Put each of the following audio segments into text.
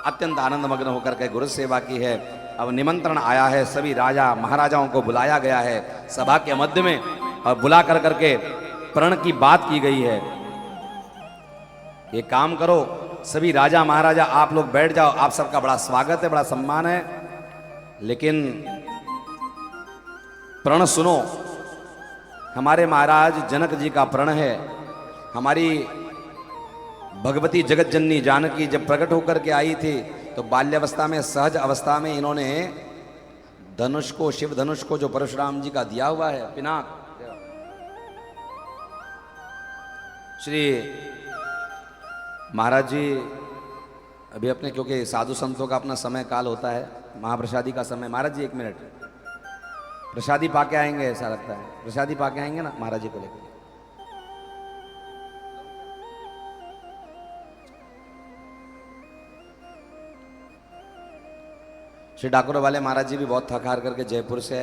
अत्यंत आनंदमग्न होकर के गुरु सेवा की है। अब निमंत्रण आया है, सभी राजा महाराजाओं को बुलाया गया है सभा के मध्य में, और बुला कर करके प्रण की बात की गई है। ये काम करो, सभी राजा महाराजा आप लोग बैठ जाओ, आप सबका बड़ा स्वागत है, बड़ा सम्मान है, लेकिन प्रण सुनो। हमारे महाराज जनक जी का प्रण है। हमारी भगवती जगत जननी जानकी जब प्रकट होकर के आई थी तो बाल्यावस्था में, सहज अवस्था में इन्होंने धनुष को, शिव धनुष को जो परशुराम जी का दिया हुआ है पिनाक, श्री महाराज जी अभी अपने, क्योंकि साधु संतों का अपना समय काल होता है, महाप्रसादी का समय। महाराज जी 1 मिनट, प्रसादी पाके आएंगे, ऐसा लगता है प्रसादी पाके आएंगे ना महाराज जी को लेकर। श्री डाकुर वाले महाराज जी भी बहुत थक हार करके जयपुर से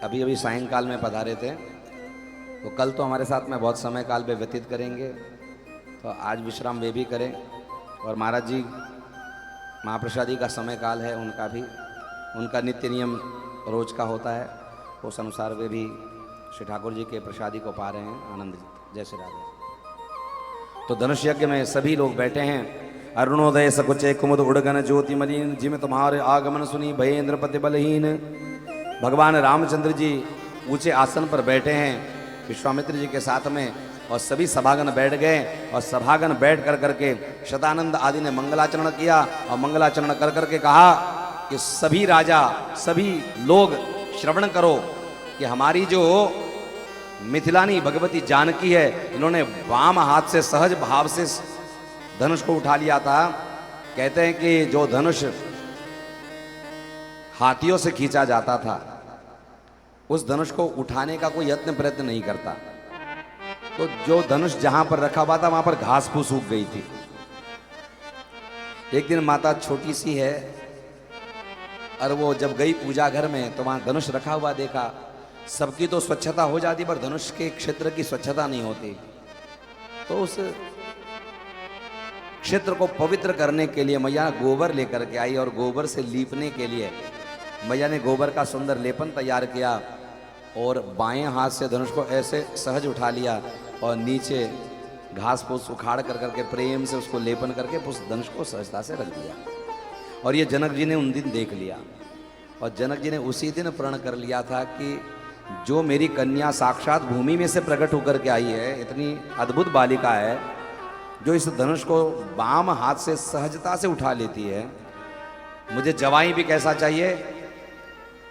अभी अभी सायंकाल में पधारे थे, तो कल तो हमारे साथ में बहुत समय काल पे व्यतीत करेंगे, तो आज विश्राम वे भी करें। और महाराज जी महाप्रसादी का समय काल है, उनका भी, उनका नित्य नियम रोज का होता है, उस अनुसार वे भी श्री ठाकुर जी के प्रसादी को पा रहे हैं आनंद। जय श्री राधे। तो धनुष यज्ञ में सभी लोग बैठे हैं। अरुणोदय सकुचे कुमुद उड़गन ज्योति मलिन, जिम तुम्हारे आगमन सुनी भयेंद्र पति बलहीन। भगवान रामचंद्र जी ऊंचे आसन पर बैठे हैं विश्वामित्र जी के साथ में, और सभी सभागन बैठ गए, और सभागन बैठ कर करके शतानंद आदि ने मंगलाचरण किया, और मंगलाचरण कर करके कहा कि सभी राजा, सभी लोग श्रवण करो कि हमारी जो मिथिलानी भगवती जानकी है, इन्होंने वाम हाथ से सहज भाव से धनुष को उठा लिया था। कहते हैं कि जो धनुष हाथियों से खींचा जाता था, उस धनुष को उठाने का कोई यत्न प्रयत्न नहीं करता, तो जो धनुष जहां पर रखा हुआ था वहां पर घास फूस उग गई थी। एक दिन माता छोटी सी है, और वो जब गई पूजा घर में तो वहां धनुष रखा हुआ देखा। सबकी तो स्वच्छता हो जाती, पर धनुष के क्षेत्र की स्वच्छता नहीं होती। तो उस क्षेत्र को पवित्र करने के लिए मैया गोबर लेकर के आई, और गोबर से लीपने के लिए मैया ने गोबर का सुंदर लेपन तैयार किया, और बाएं हाथ से धनुष को ऐसे सहज उठा लिया, और नीचे घास फूस उखाड़ कर करके प्रेम से उसको लेपन करके उस धनुष को सहजता से रख दिया। और ये जनक जी ने उन दिन देख लिया, और जनक जी ने उसी दिन प्रण कर लिया था कि जो मेरी कन्या साक्षात भूमि में से प्रकट होकर के आई है, इतनी अद्भुत बालिका है, जो इस धनुष को बाम हाथ से सहजता से उठा लेती है, मुझे जवाई भी कैसा चाहिए,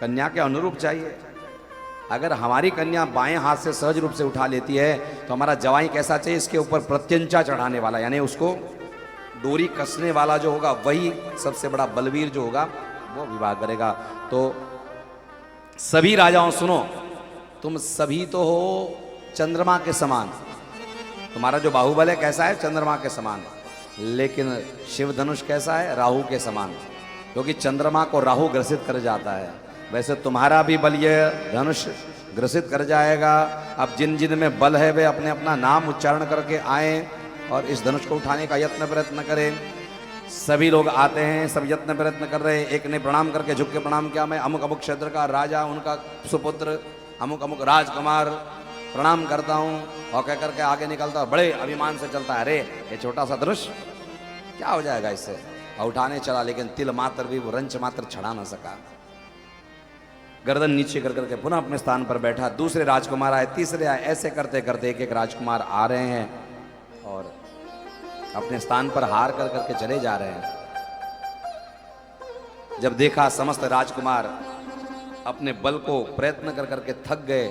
कन्या के अनुरूप चाहिए। अगर हमारी कन्या बाएं हाथ से सहज रूप से उठा लेती है तो हमारा जवाई कैसा चाहिए, इसके ऊपर प्रत्यंचा चढ़ाने वाला, यानी उसको डोरी कसने वाला जो होगा, वही सबसे बड़ा बलवीर जो होगा वो विवाह करेगा। तो सभी राजाओं सुनो, तुम सभी तो हो चंद्रमा के समान, तुम्हारा जो बाहुबल है कैसा है, चंद्रमा के समान, लेकिन शिव धनुष कैसा है, राहु के समान, क्योंकि चंद्रमा को राहु ग्रसित कर जाता है। वैसे तुम्हारा भी बल ये धनुष ग्रसित कर जाएगा। अब जिन जिन में बल है वे अपने अपना नाम उच्चारण करके आए और इस धनुष को उठाने का यत्न प्रयत्न करें। सभी लोग आते हैं, सब यत्न प्रयत्न कर रहे हैं। एक ने प्रणाम करके झुक के प्रणाम किया, मैं अमुक अमुक क्षेत्र का राजा, उनका सुपुत्र, अमुक अमुक राजकुमार प्रणाम करता हूँ, और कह करके आगे निकलता है, बड़े अभिमान से चलता है। अरे ये छोटा सा धनुष क्या हो जाएगा इससे, और उठाने चला, लेकिन तिल मात्र भी वो रंच मात्र छड़ा ना सका। गर्दन नीचे कर करके पुनः अपने स्थान पर बैठा। दूसरे राजकुमार आए, तीसरे आए, ऐसे करते करते एक एक राजकुमार आ रहे हैं और अपने स्थान पर हार कर करके चले जा रहे हैं। जब देखा समस्त राजकुमार अपने बल को प्रयत्न कर करके थक गए,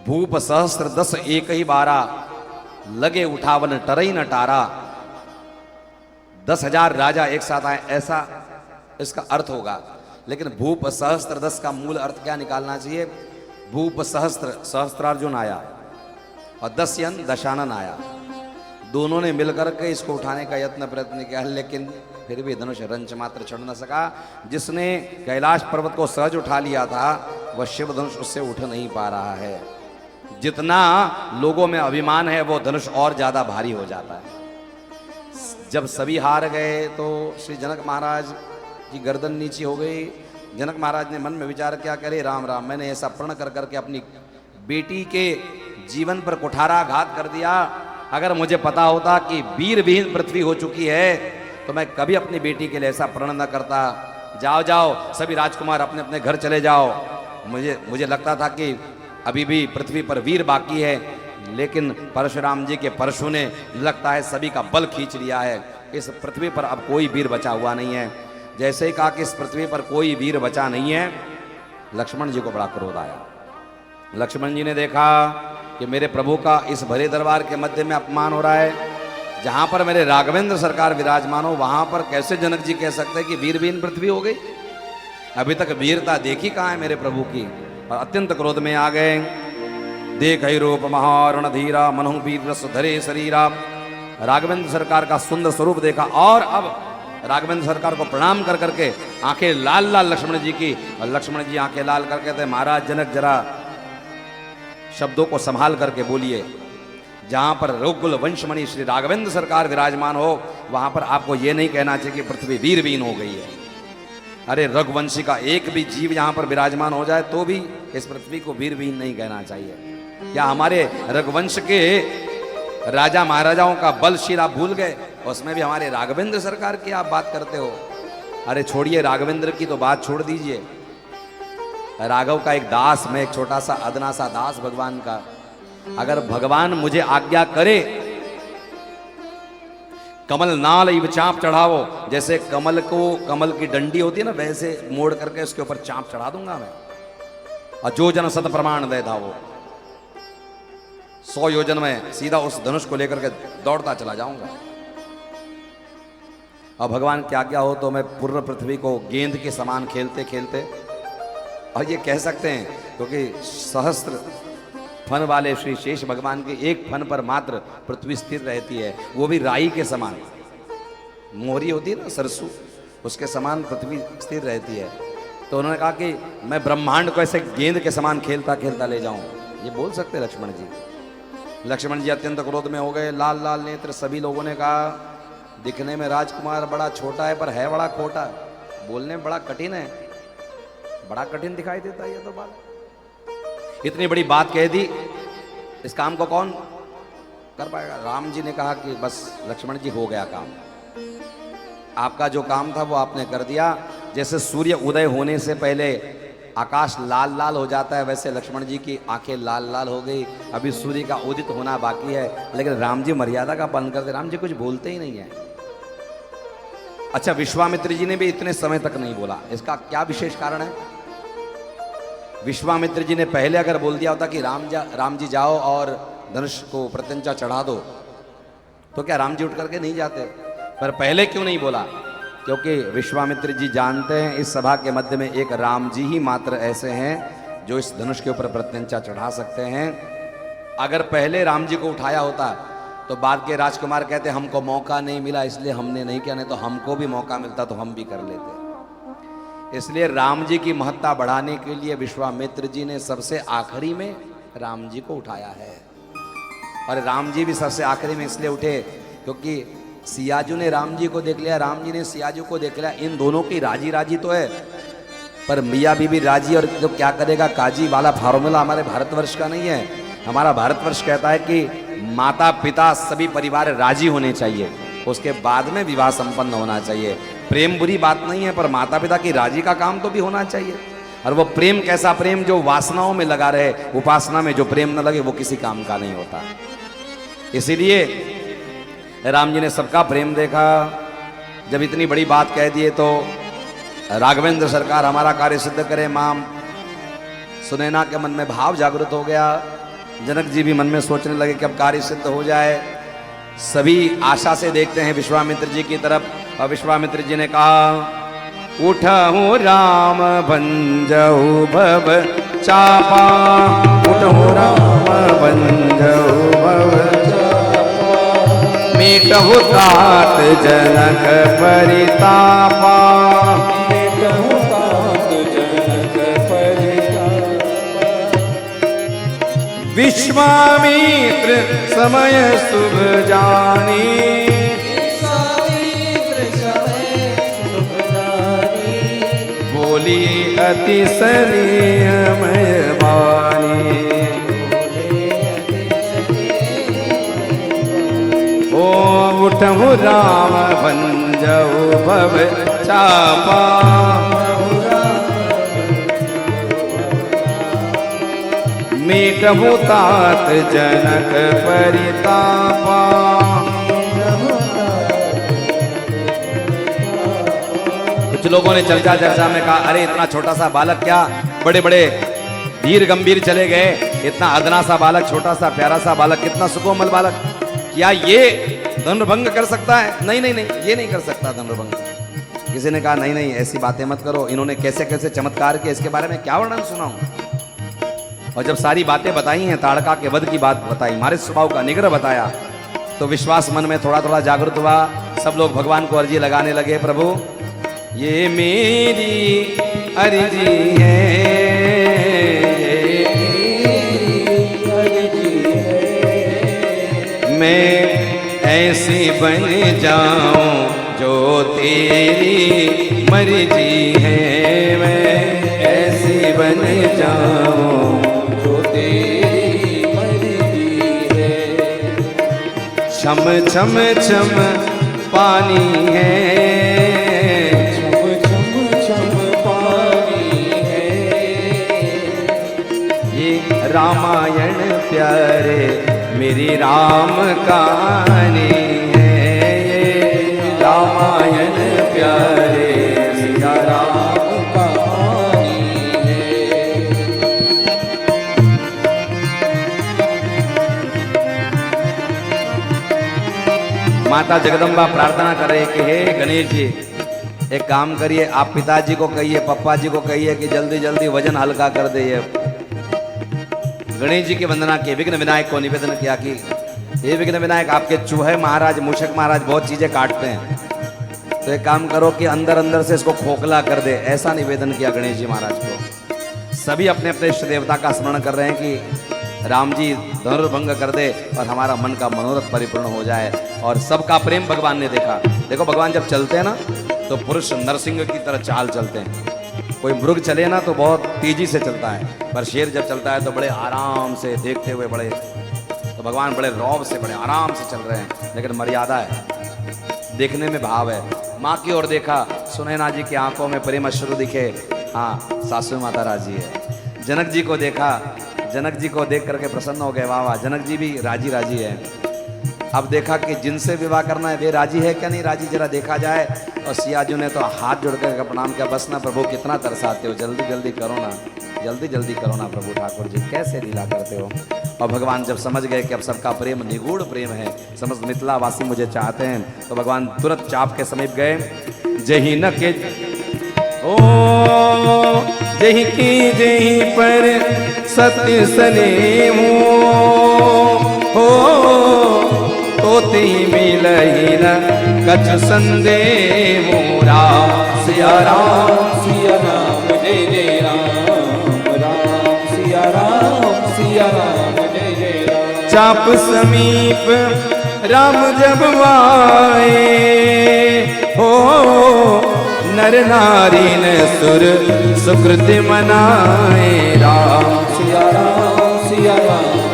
भूप सहस्त्र 10 एक ही 12 लगे उठावन टरई न टारा। 10,000 राजा एक साथ आए, ऐसा इसका अर्थ होगा। लेकिन भूप सहस्त्र 10 का मूल अर्थ क्या निकालना चाहिए, भूप सहस्त्र, सहस्त्रार्जुन आया और 10 दशानन आया। दोनों ने मिलकर के इसको उठाने का यत्न प्रयत्न किया, लेकिन फिर भी धनुष रंच मात्र चढ़ न सका। जिसने कैलाश पर्वत को सहज उठा लिया था वह शिव धनुष उससे उठ नहीं पा रहा है। जितना लोगों में अभिमान है वो धनुष और ज्यादा भारी हो जाता है। जब सभी हार गए तो श्री जनक महाराज की गर्दन नीची हो गई। जनक महाराज ने मन में विचार किया, करे राम राम, मैंने ऐसा प्रण कर करके अपनी बेटी के जीवन पर कुठाराघात कर दिया। अगर मुझे पता होता कि वीर विहीन पृथ्वी हो चुकी है तो मैं कभी अपनी बेटी के लिए ऐसा प्रण न करता। जाओ जाओ सभी राजकुमार अपने अपने घर चले जाओ। मुझे लगता था कि अभी भी पृथ्वी पर वीर बाकी है, लेकिन परशुराम जी के परशु ने लगता है सभी का बल खींच लिया है। इस पृथ्वी पर अब कोई वीर बचा हुआ नहीं है। जैसे ही कहा कि इस पृथ्वी पर कोई वीर बचा नहीं है, लक्ष्मण जी को बड़ा क्रोध आया। लक्ष्मण जी ने देखा कि मेरे प्रभु का इस भरे दरबार के मध्य में अपमान हो रहा है। जहां पर मेरे राघवेंद्र सरकार विराजमान हो वहां पर कैसे जनक जी कह सकते हैं कि वीर विहीन पृथ्वी हो गई? अभी तक वीरता देखी कहाँ है मेरे प्रभु की? और अत्यंत क्रोध में आ गए। देख ही रूप महारण धीरा मनहु वीर रस धरे शरीरा। राघवेंद्र सरकार का सुंदर स्वरूप देखा और अब राघवेंद्र सरकार को प्रणाम कर करके आंखें लाल लाल लक्ष्मण जी की। और लक्ष्मण जी आंखें लाल करके कहते, महाराज जनक जरा शब्दों को संभाल करके बोलिए। जहां पर रघुकुल वंशमणि श्री राघवेंद्र सरकार विराजमान हो वहां पर आपको यह नहीं कहना चाहिए कि पृथ्वी वीर विहीन हो गई है। अरे रघुवंशी का एक भी जीव यहां पर विराजमान हो जाए तो भी इस पृथ्वी को वीर विहीन नहीं कहना चाहिए। क्या हमारे रघुवंश के राजा महाराजाओं का बलशील आप भूल गए? उसमें भी हमारे राघवेंद्र सरकार की आप बात करते हो। अरे छोड़िए राघवेंद्र की तो बात छोड़ दीजिए। राघव का एक दास, मैं एक छोटा सा अदना सा दास भगवान का। अगर भगवान मुझे आज्ञा करे कमल नाल इव चांप चढ़ावो, जैसे कमल को कमल की डंडी होती है ना वैसे मोड़ करके उसके ऊपर चांप चढ़ा दूंगा मैं। और जो जन सत प्रमाण दे था वो 100 योजन में सीधा उस धनुष को लेकर के दौड़ता चला जाऊंगा। और भगवान की आज्ञा हो तो मैं पूर्ण पृथ्वी को गेंद के समान खेलते खेलते, और ये कह सकते हैं क्योंकि सहस्त्र फन वाले श्री शेष भगवान के एक फन पर मात्र पृथ्वी स्थिर रहती है, वो भी राई के समान। मोहरी होती है ना सरसों, उसके समान पृथ्वी स्थिर रहती है। तो उन्होंने कहा कि मैं ब्रह्मांड को ऐसे गेंद के समान खेलता खेलता ले जाऊं। ये बोल सकते लक्ष्मण जी। लक्ष्मण जी अत्यंत क्रोध में हो गए, लाल लाल नेत्र। सभी लोगों ने कहा दिखने में राजकुमार बड़ा छोटा है पर है बड़ा खोटा, बोलने में बड़ा कठिन है, बड़ा कठिन दिखाई देता है ये तो बात। इतनी बड़ी बात कह दी, इस काम को कौन कर पाएगा? राम जी ने कहा कि बस लक्ष्मण जी हो गया काम, आपका जो काम था वो आपने कर दिया। जैसे सूर्य उदय होने से पहले आकाश लाल लाल हो जाता है वैसे लक्ष्मण जी की आंखें लाल लाल हो गई। अभी सूर्य का उदित होना बाकी है, लेकिन राम जी मर्यादा का पालन करते। राम जी कुछ बोलते ही नहीं है। अच्छा, विश्वामित्र जी ने भी इतने समय तक नहीं बोला, इसका क्या विशेष कारण है? विश्वामित्र जी ने पहले अगर बोल दिया होता कि राम जी जाओ और धनुष को प्रत्यंचा चढ़ा दो, तो क्या राम जी उठ करके नहीं जाते? पर पहले क्यों नहीं बोला? क्योंकि विश्वामित्र जी जानते हैं इस सभा के मध्य में एक राम जी ही मात्र ऐसे हैं जो इस धनुष के ऊपर प्रत्यंचा चढ़ा सकते हैं। अगर पहले राम जी को उठाया होता तो बाद के राजकुमार कहते हमको मौका नहीं मिला इसलिए हमने नहीं किया, नहीं तो हमको भी मौका मिलता तो हम भी कर लेते। इसलिए राम जी की महत्ता बढ़ाने के लिए विश्वामित्र जी ने सबसे आखिरी में राम जी को उठाया है। और राम जी भी सबसे आखिरी में इसलिए उठे क्योंकि सियाजू ने राम जी को देख लिया, राम जी ने सियाजू को देख लिया। इन दोनों की राजी राजी तो है, पर मियाँ बीबी राजी और तो क्या करेगा काजी वाला फार्मूला हमारे भारतवर्ष का नहीं है। हमारा भारतवर्ष कहता है कि माता पिता सभी परिवार राजी होने चाहिए, उसके बाद में विवाह संपन्न होना चाहिए। प्रेम बुरी बात नहीं है, पर माता पिता की राजी का काम तो भी होना चाहिए। और वो प्रेम कैसा प्रेम जो वासनाओं में लगा रहे, उपासना में जो प्रेम न लगे वो किसी काम का नहीं होता। इसीलिए राम जी ने सबका प्रेम देखा। जब इतनी बड़ी बात कह दिए तो राघवेंद्र सरकार हमारा कार्य सिद्ध करे माम। सुनैना के मन में भाव जागृत हो गया। जनक जी भी मन में सोचने लगे कि अब कार्य सिद्ध हो जाए। सभी आशा से देखते हैं विश्वामित्र जी की तरफ। और विश्वामित्र जी ने कहा उठहु राम भंजहु भव चापा, उठहु राम भंजहु भव मीटहु तात जनक परितापा। विश्वामित्र समय शुभ जानी, बोली अति स्नेहमय वाणी। ओ उठहु राम भंजऊ भव चापा। मीटहु तात जनक परितापा। कुछ लोगों ने चर्चा चर्चा में कहा, अरे इतना छोटा सा बालक क्या बड़े बड़े वीर गंभीर चले गए, इतना अदना सा बालक, छोटा सा प्यारा सा बालक, कितना सुकोमल बालक, क्या ये धनुर्भंग कर सकता है? नहीं नहीं नहीं, ये नहीं कर सकता धनुर्भंग। किसी ने कहा नहीं नहीं, ऐसी बातें मत करो, इन्होंने कैसे कैसे चमत्कार किए, इसके बारे में क्या वर्णन सुनाऊं। और जब सारी बातें बताई हैं, ताड़का के वध की बात बताई, हमारे स्वभाव का निग्रह बताया, तो विश्वास मन में थोड़ा थोड़ा जागृत हुआ। सब लोग भगवान को अर्जी लगाने लगे, प्रभु ये मेरी अर्जी है, मैं ऐसी बन जाऊं जो तेरी मर्जी है, मैं ऐसी बन जाऊं जो तेरी मर्जी है। छम छम छम पानी है, रामायण प्यारे मेरी राम कहानी है, ये रामायण प्यारे सिया राम कहानी है। माता जगदम्बा प्रार्थना कर रहे कि हे गणेश जी, एक काम करिए, आप पिताजी को कहिए, पप्पा जी को कहिए कि जल्दी जल्दी वजन हल्का कर दे। गणेश जी की वंदना की, विघ्न विनायक को निवेदन किया कि हे विघ्न विनायक, आपके चूहे महाराज, मूषक महाराज बहुत चीजें काटते हैं, तो एक काम करो कि अंदर अंदर से इसको खोखला कर दे। ऐसा निवेदन किया गणेश जी महाराज को। सभी अपने अपने इष्ट देवता का स्मरण कर रहे हैं कि राम जी धनुर्भंग कर दे और हमारा मन का मनोरथ परिपूर्ण हो जाए। और सबका प्रेम भगवान ने देखा। देखो भगवान जब चलते हैं ना, तो पुरुष नरसिंह की तरह चाल चलते हैं। कोई मृग चले ना तो बहुत तेजी से चलता है, पर शेर जब चलता है तो बड़े आराम से, देखते हुए बड़े, तो भगवान बड़े रौब से, बड़े आराम से चल रहे हैं, लेकिन मर्यादा है, देखने में भाव है। माँ की ओर देखा, सुनैना जी की आंखों में प्रेम अश्रु दिखे, हाँ सासू माता राजी है। जनक जी को देखा, जनक जी को देख करके प्रसन्न हो गए, वाह वाह, जनक जी भी राजी राजी है। अब देखा कि जिनसे विवाह करना है वे राजी है क्या नहीं राजी, जरा देखा जाए। और सिया जी ने तो हाथ जोड़कर प्रणाम किया, बस ना प्रभु, कितना तरसाते हो, जल्दी जल्दी करो ना, जल्दी जल्दी करो ना प्रभु ठाकुर जी, कैसे लीला करते हो। और भगवान जब समझ गए कि अब सबका प्रेम निगूढ़ प्रेम है, समस्त मिथिलावासी मुझे चाहते हैं, तो भगवान तुरंत चाप के समीप गए। जही न के ओ जही की जही पर सत्य सने हो तोते मिलही न कछ संदेह मोरा। सिया राम जय जय राम, राम सिया राम जय जय राम। चाप समीप राम जब आए हो, नर नारी ने सुर सुकृति मनाए। राम सिया राम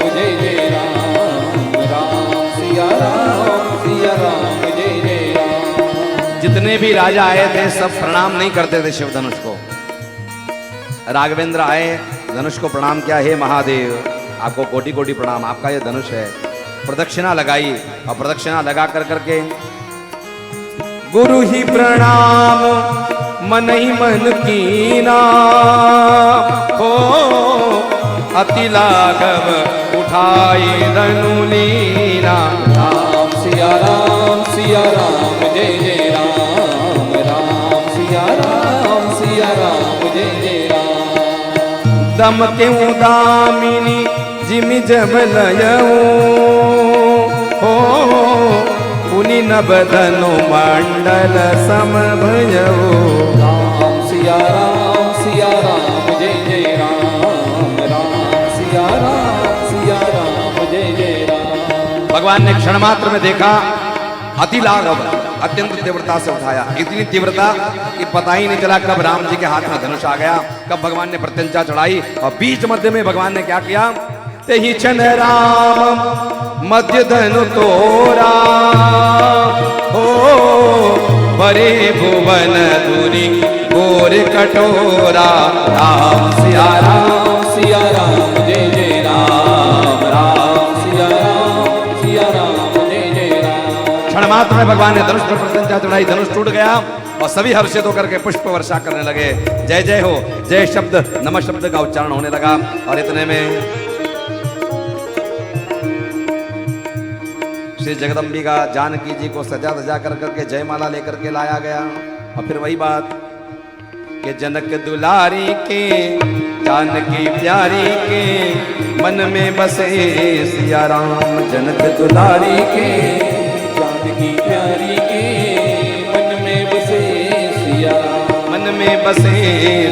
जय जय राम, राम सिया राम जय जय राम। जितने भी राजा आए थे सब प्रणाम नहीं करते थे शिव धनुष को। राघवेंद्र आए, धनुष को प्रणाम किया, हे महादेव आपको कोटि कोटि प्रणाम, आपका ये धनुष है। प्रदक्षिणा लगाई और प्रदक्षिणा लगा कर करके गुरु ही प्रणाम मन ही मन कीना हो, अति लाघव उठाई धनु लीना। राम सिया राम जय जय राम, राम सिया राम जय जय राम। दम क्यों दामिनी जिमि जब लयऊ हो, पुनि नबधनु मंडल समभयऊ। राम सिया राम जय जय राम, राम सिया राम जय जय राम। भगवान ने क्षण मात्र में देखा, अति लाघव अत्यंत तीव्रता से उठाया। इतनी तीव्रता कि पता ही नहीं चला कब राम जी के हाथ में धनुष आ गया, कब भगवान ने प्रत्यंचा चढ़ाई। और बीच मध्य में भगवान ने क्या किया, ते ही चन राम मध्य धनु तोरा, हो बरे भुवन दुरी गोर कटोरा। राम सिया राम सिया राम जय जय राम, राम सिया राम जय जय राम। क्षण मात्र में भगवान ने धनुष पर प्रत्यंचा चढ़ाई, धनुष टूट गया और सभी हर्षित होकर के पुष्प वर्षा करने लगे। जय जय हो, जय शब्द नमः शब्द का उच्चारण होने लगा। और इतने में श्री जगदम्बिका जानकी जी को सजा धजा कर करके जयमाला लेकर के लाया गया। और फिर वही बात कि जनक दुलारी के जानकी प्यारी के मन में बसे सिया राम। जनक दुलारी के जानकी प्यारी के मन में बसे सिया राम, मन में बसे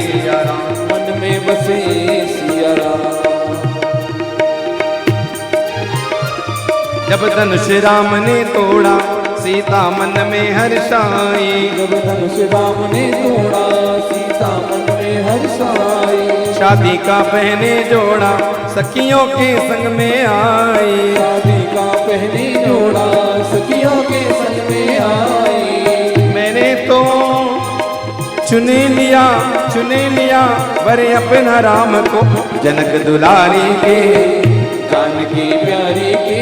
सिया राम, मन में बसे सिया राम। जब धनुष राम ने तोड़ा सीता मन में हर्षाई, जब धनुष राम ने तोड़ा सीता मन में हर्षाई। शादी का पहने जोड़ा सखियों के संग में आई, शादी का पहने जोड़ा सखियों के संग में आई। मैंने तो चुने लिया वरे अपना राम को। जनक दुलारी के जानकी प्यारी के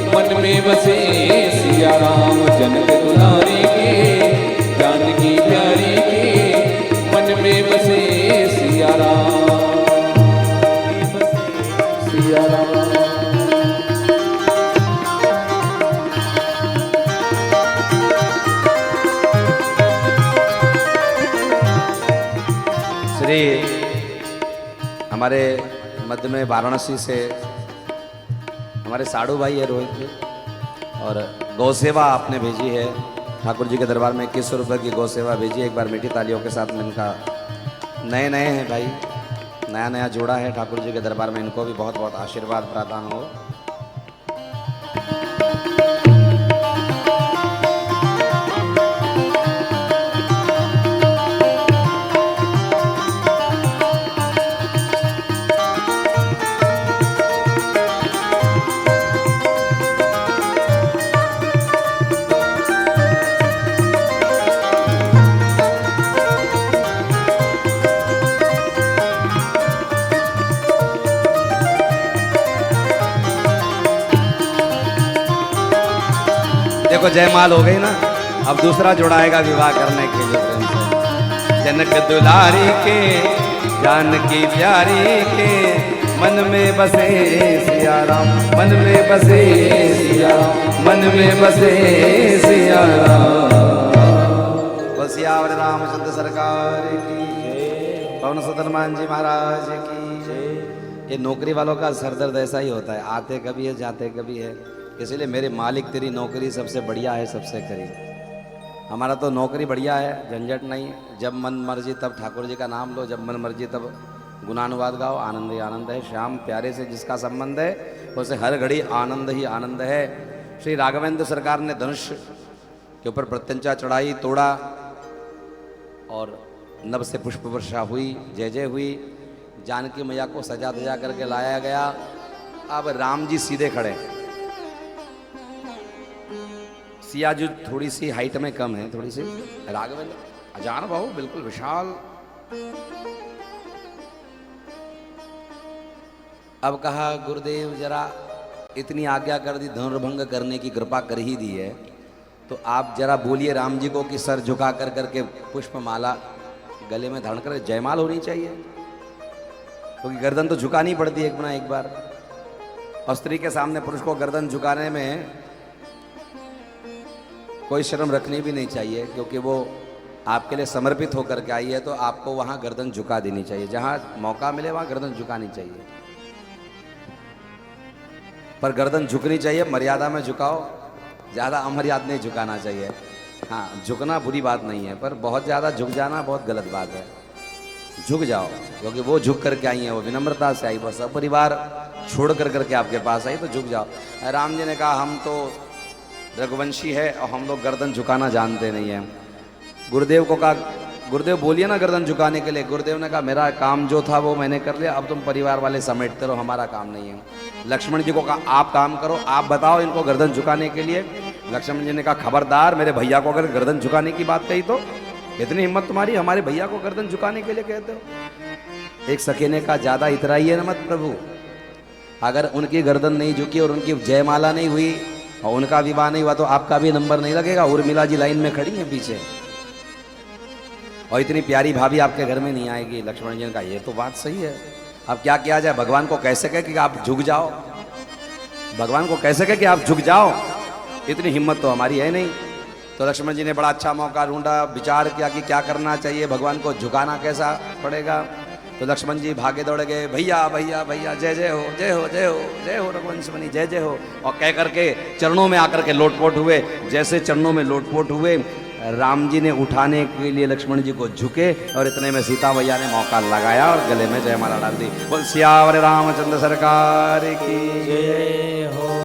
मन में बसे सिया राम। जनक दुलारी के जानकी प्यारी के मन में बसे सिया राम, सिया राम। श्री हमारे मध्य में वाराणसी से हमारे साड़ू भाई है रोहित जी, और गौसेवा आपने भेजी है ठाकुर जी के दरबार में। 2100 रुपये की गौसेवा भेजी। एक बार मीठी तालियों के साथ में इनका नए हैं भाई, नया जोड़ा है ठाकुर जी के दरबार में। इनको भी बहुत बहुत आशीर्वाद प्रदान हो। देखो जयमाल हो गई ना, अब दूसरा जोड़ाएगा विवाह करने के लिए प्रेम से। जनक दुलारी के जानकी प्यारी के मन में बसे सिया राम, मन में बसे सिया राम, मन में बसे सिया राम। बसियावर रामचंद्र सरकार की, पवन सुत हनुमान जी महाराज की। ये नौकरी वालों का सरदर्द ऐसा ही होता है, आते कभी है जाते कभी है। इसलिए मेरे मालिक तेरी नौकरी सबसे बढ़िया है, सबसे करीब। हमारा तो नौकरी बढ़िया है, झंझट नहीं। जब मन मर्जी तब ठाकुर जी का नाम लो, जब मन मर्जी तब गुणानुवाद गाओ। आनंद ही आनंद है। श्याम प्यारे से जिसका संबंध है उसे हर घड़ी आनंद ही आनंद है। श्री राघवेंद्र सरकार ने धनुष के ऊपर प्रत्यंचा चढ़ाई, तोड़ा और नभ से पुष्प वर्षा हुई, जय जय हुई। जानकी मैया को सजा धजा करके लाया गया। अब राम जी सीधे खड़े। सिया जो थोड़ी सी हाइट में कम है, थोड़ी सी। राघवेंद्र अजान बाहु, बिल्कुल विशाल। अब कहा गुरुदेव जरा इतनी आज्ञा कर दी, धनुर्भंग करने की कृपा कर ही दी है, तो आप जरा बोलिए राम जी को कि सर झुका कर करके पुष्प माला गले में धारण कर जयमाल होनी चाहिए, क्योंकि तो गर्दन तो झुकानी पड़ती है एक ना एक बार। और स्त्री के सामने पुरुष को गर्दन झुकाने में कोई शर्म रखनी भी नहीं चाहिए, क्योंकि वो आपके लिए समर्पित होकर के आई है, तो आपको वहाँ गर्दन झुका देनी चाहिए। जहाँ मौका मिले वहाँ गर्दन झुकानी चाहिए, पर गर्दन झुकनी चाहिए, मर्यादा में झुकाओ, ज़्यादा अमर्याद नहीं झुकाना चाहिए। हाँ, झुकना बुरी बात नहीं है, पर बहुत ज़्यादा झुक जाना बहुत गलत बात है। झुक जाओ, क्योंकि वो झुक करके आई है, वो विनम्रता से आई, बस परिवार छोड़ कर करके आपके पास आई, तो झुक जाओ। राम जी ने कहा हम तो रघुवंशी है और हम लोग गर्दन झुकाना जानते नहीं है। गुरुदेव को कहा, गुरुदेव बोलिए ना गर्दन झुकाने के लिए। गुरुदेव ने कहा मेरा काम जो था वो मैंने कर लिया, अब तुम परिवार वाले समेटते रहो, हमारा काम नहीं है। लक्ष्मण जी को कहा आप काम करो, आप बताओ इनको गर्दन झुकाने के लिए। लक्ष्मण जी ने कहा खबरदार, मेरे भैया को अगर गर्दन झुकाने की बात कही तो इतनी हिम्मत तुम्हारी, हमारे भैया को गर्दन झुकाने के लिए कहते हो। एक सखे ने कहा ज्यादा इतराइए न मत प्रभु, अगर उनकी गर्दन नहीं झुकी और उनकी जयमाला नहीं हुई और उनका विवाह नहीं हुआ तो आपका भी नंबर नहीं लगेगा। उर्मिला जी लाइन में खड़ी है पीछे, और इतनी प्यारी भाभी आपके घर में नहीं आएगी। लक्ष्मण जी ने कहा ये तो बात सही है, अब क्या किया जाए? भगवान को कैसे कहे कि आप झुक जाओ, भगवान को कैसे कहे कि आप झुक जाओ, इतनी हिम्मत तो हमारी है नहीं। तो लक्ष्मण जी ने बड़ा अच्छा मौका ढूंढा, विचार किया कि क्या करना चाहिए, भगवान को झुकाना कैसा पड़ेगा। तो लक्ष्मण जी भागे दौड़ गए, भैया भैया भैया जय जय हो जय हो जय हो जय हो रघुवंश मुनि जय जय हो, और कह करके चरणों में आकर के लोटपोट हुए। जैसे चरणों में लोटपोट हुए, राम जी ने उठाने के लिए लक्ष्मण जी को झुके और इतने में सीता मैया ने मौका लगाया और गले में जयमाला डाल दी। बोल सियावर रामचंद्र सरकार की जय।